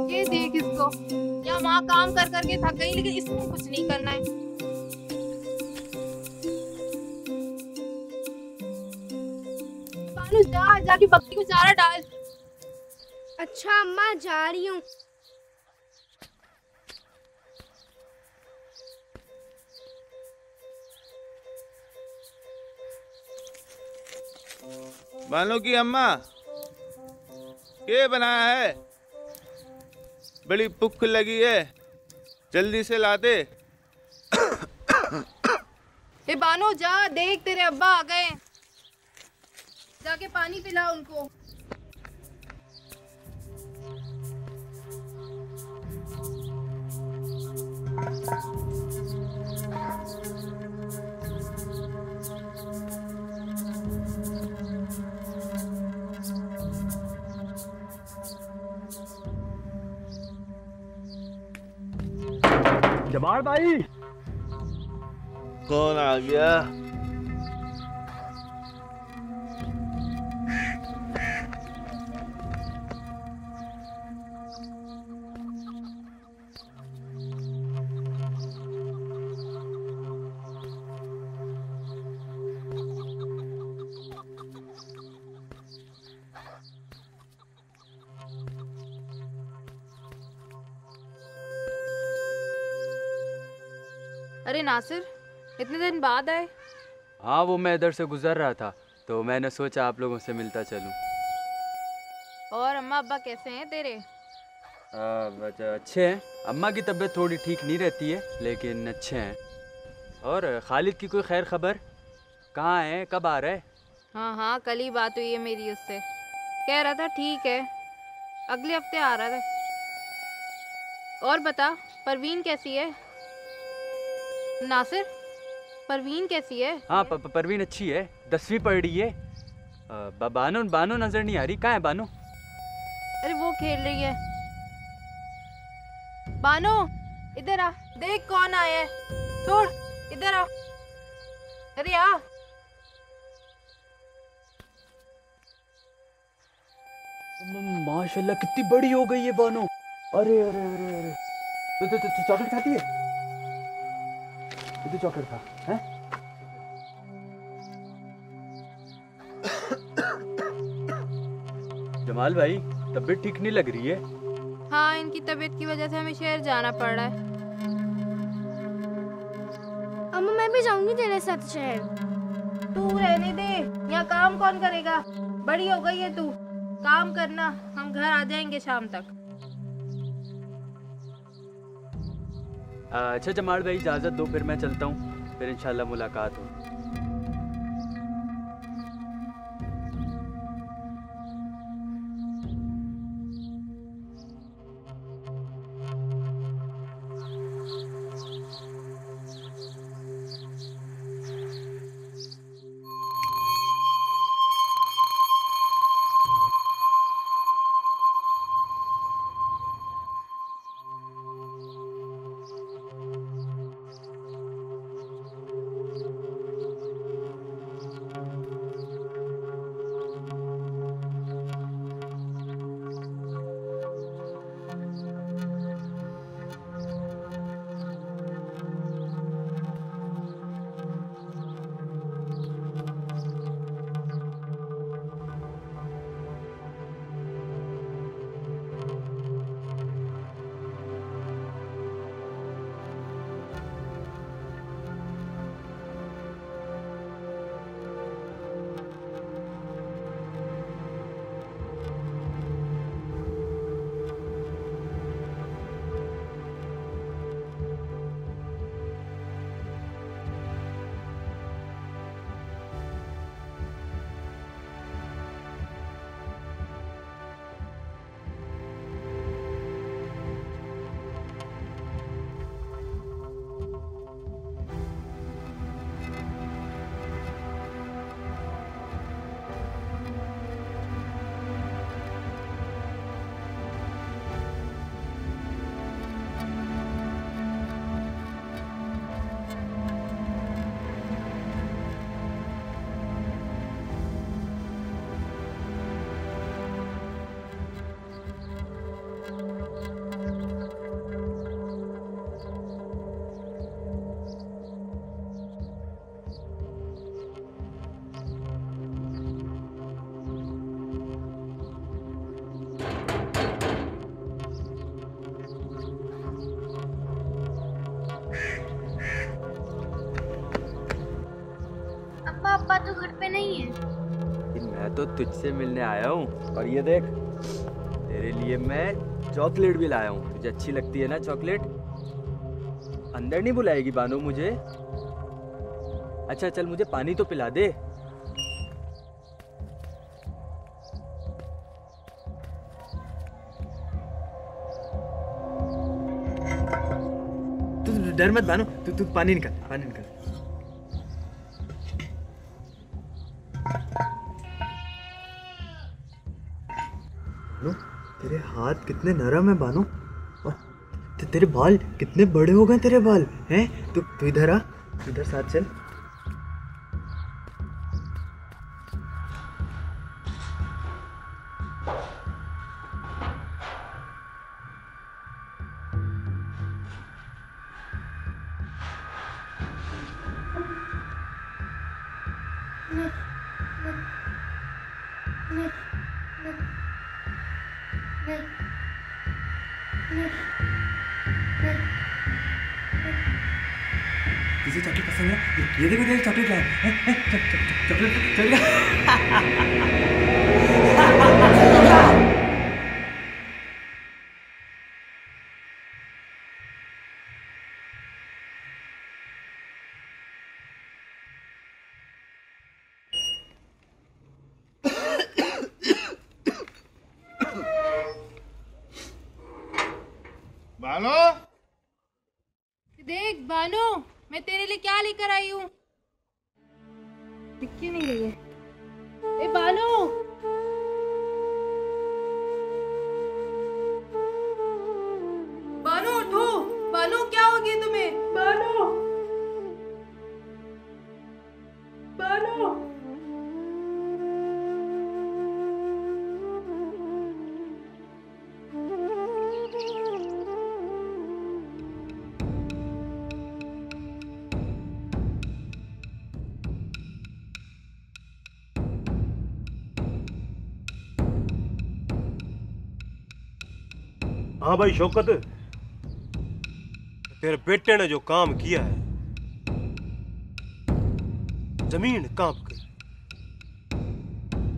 ये देख इसको, या वहाँ काम कर करके थक गई, लेकिन इसको कुछ नहीं करना है। बानू जा, जाके बकरी को चारा डाल। अच्छा अम्मा, जा रही हूँ। बानो की अम्मा, ये बनाया है? बड़ी भूख लगी है, जल्दी से ला दे। ए बानो जा, देख तेरे अब्बा आ गए, जाके पानी पिला उनको। जमाल भाई, कौन आ गया? अरे नासिर, इतने दिन बाद आए? हाँ वो मैं इधर से गुजर रहा था तो मैंने सोचा आप लोगों से मिलता चलूं। और अम्मा अब्बा कैसे हैं तेरे? अच्छे हैं। अम्मा की तबीयत थोड़ी ठीक नहीं रहती है लेकिन अच्छे हैं। और खालिद की कोई खैर खबर? कहाँ है, कब आ रहा है? हाँ हाँ, कल ही बात हुई है मेरी उससे, कह रहा था ठीक है, अगले हफ्ते आ रहा था। और बता, परवीन कैसी है? नासिर, परवीन कैसी है? हाँ परवीन अच्छी है, 10वीं पढ़ रही है। बानो बानो नजर नहीं आ रही, कहाँ है बानो? अरे वो खेल रही है। बानो इधर आ, देख कौन आया है, छोड़, इधर आ, अरे आ। माशाल्लाह कितनी बड़ी हो गई है बानो। अरे अरे अरे अरे, तो चॉकलेट खाती है? तो चॉकलेट खा हैं? जमाल भाई, तबीयत ठीक नहीं लग रही है। हाँ, इनकी तबीयत की वजह से हमें शहर जाना पड़ रहा है। अम्मा मैं भी जाऊंगी तेरे साथ शहर। तू रहने दे, यहाँ काम कौन करेगा, बड़ी हो गई है तू, काम करना, हम घर आ जाएंगे शाम तक। अच्छा जमाल भाई, इजाज़त दो, फिर मैं चलता हूँ, फिर इंशाल्लाह मुलाकात हो। तो तुझसे मिलने आया हूँ। और ये देख, तेरे लिए मैं चॉकलेट भी लाया हूँ। तुझे अच्छी लगती है ना चॉकलेट? अंदर नहीं बुलाएगी बानो मुझे? अच्छा चल, मुझे पानी तो पिला दे। तू डर मत बानो, तू पानी निकाल, पानी निकाल। बानो, तेरे हाथ कितने नरम है बानो, और तेरे बाल कितने बड़े हो गए। तेरे बाल हैं, तू इधर आ, इधर साथ चल। तुझे चॉकलेट पसंद है? ये देखो, तेरे चॉकलेट लाया। चॉकलेट बानो, देख बानो, मैं तेरे लिए क्या लेकर आई हूँ। दिख क्यों नहीं रही है? ए बानो, बानो उठो। बानो, क्या हो गया तुम्हें? बानो, बानो। हाँ भाई शौकत, तेरे बेटे ने जो काम किया है, जमीन कांप गई,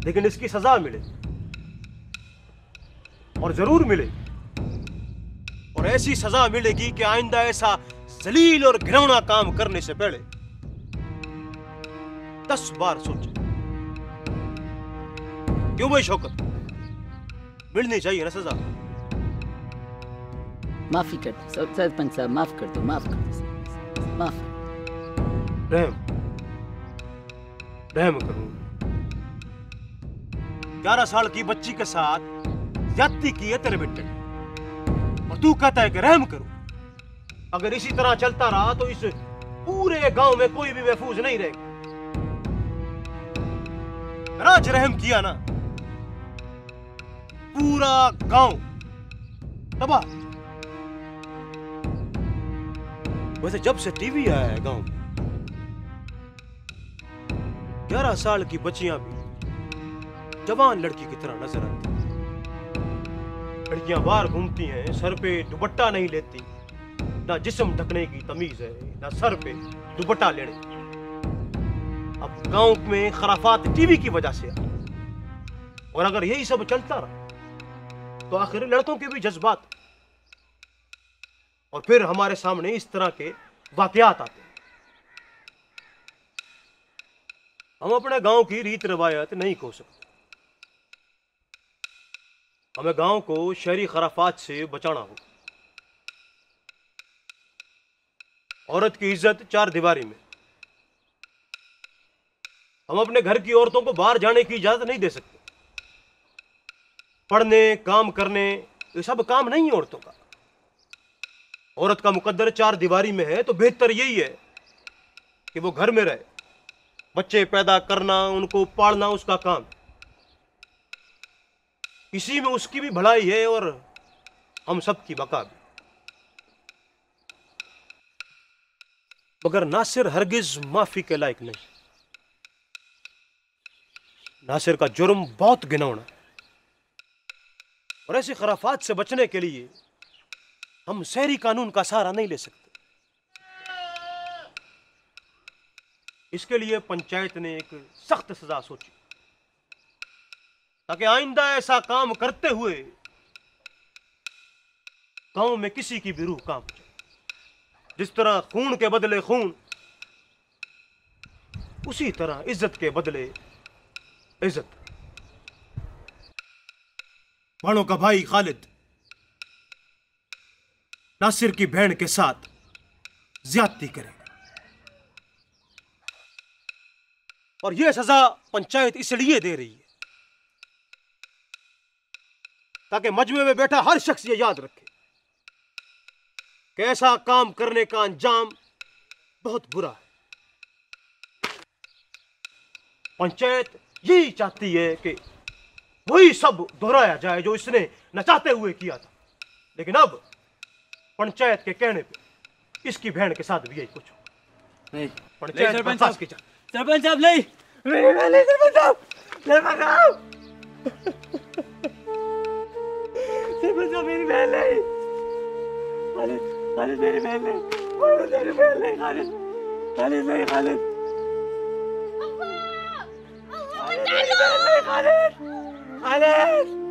लेकिन इसकी सजा मिले, और जरूर मिले। और ऐसी सजा मिलेगी कि आइंदा ऐसा जलील और घिनौना काम करने से पहले 10 बार सोचे। क्यों भाई शौकत, मिलनी चाहिए ना सजा? माफी कर दो सरपंच साहब, माफ कर दो, माफ कर दो, माफ। रहम करूं। 11 साल की बच्ची के साथ ज्यादती की है तेरे बेटे ने, और तू कहता है कि रहम करूं। अगर इसी तरह चलता रहा तो इस पूरे गांव में कोई भी महफूज नहीं रहेगा। राज रहम किया ना, पूरा गांव तबाह। वैसे जब से टीवी आया है गांव में, 11 साल की बच्चियां भी जवान लड़की की तरह नजर आती। लड़कियां बाहर घूमती हैं, सर पे दुपट्टा नहीं लेती, ना जिस्म ढकने की तमीज है, ना सर पे दुपट्टा लेने। अब गांव में खराफात टीवी की वजह से आई, और अगर यही सब चलता रहा तो आखिर लड़कों के भी जज्बात, और फिर हमारे सामने इस तरह के वाकयात आते हैं। हम अपने गांव की रीत रिवायत नहीं खो सकते। हमें गांव को शहरी खराफात से बचाना होगा। औरत की इज्जत 4 दीवारी में। हम अपने घर की औरतों को बाहर जाने की इजाजत नहीं दे सकते। पढ़ने, काम करने, ये सब काम नहीं है औरतों का। औरत का मुकद्दर 4 दीवारी में है, तो बेहतर यही है कि वो घर में रहे। बच्चे पैदा करना, उनको पालना उसका काम, इसी में उसकी भी भलाई है और हम सब की बका भी। मगर नासिर हरगिज माफी के लायक नहीं। नासिर का जुर्म बहुत घिनौना है, और ऐसी खराफात से बचने के लिए हम शहरी कानून का सहारा नहीं ले सकते। इसके लिए पंचायत ने एक सख्त सजा सोची। ताकि आइंदा ऐसा काम करते हुए गांव में किसी की भी रूह कांप जाए। जिस तरह खून के बदले खून, उसी तरह इज्जत के बदले इज्जत। भाणों का भाई खालिद नासिर की बहन के साथ ज्यादती करेगा, और यह सजा पंचायत इसलिए दे रही है ताकि मजमे में बैठा हर शख्स ये याद रखे कि ऐसा काम करने का अंजाम बहुत बुरा है। पंचायत यही चाहती है कि वही सब दोहराया जाए जो इसने न चाहते हुए किया था, लेकिन अब पंचायत के कहने पे इसकी बहन के साथ भी यही कुछ हो। नहीं पंचायत सरपंच बर्खास्त साहब, की जाए। सरपंच साहब नहीं, मेरी बहन नहीं, सरपंच साहब, सरपंच साहब, सरपंच साहब मेरी बहन नहीं, खालिद, खालिद मेरी बहन नहीं, खालिद मेरी बहन नहीं, खालिद, खालिद नहीं, खालिद, खालिद मेरी बहन नहीं, खालिद, खालिद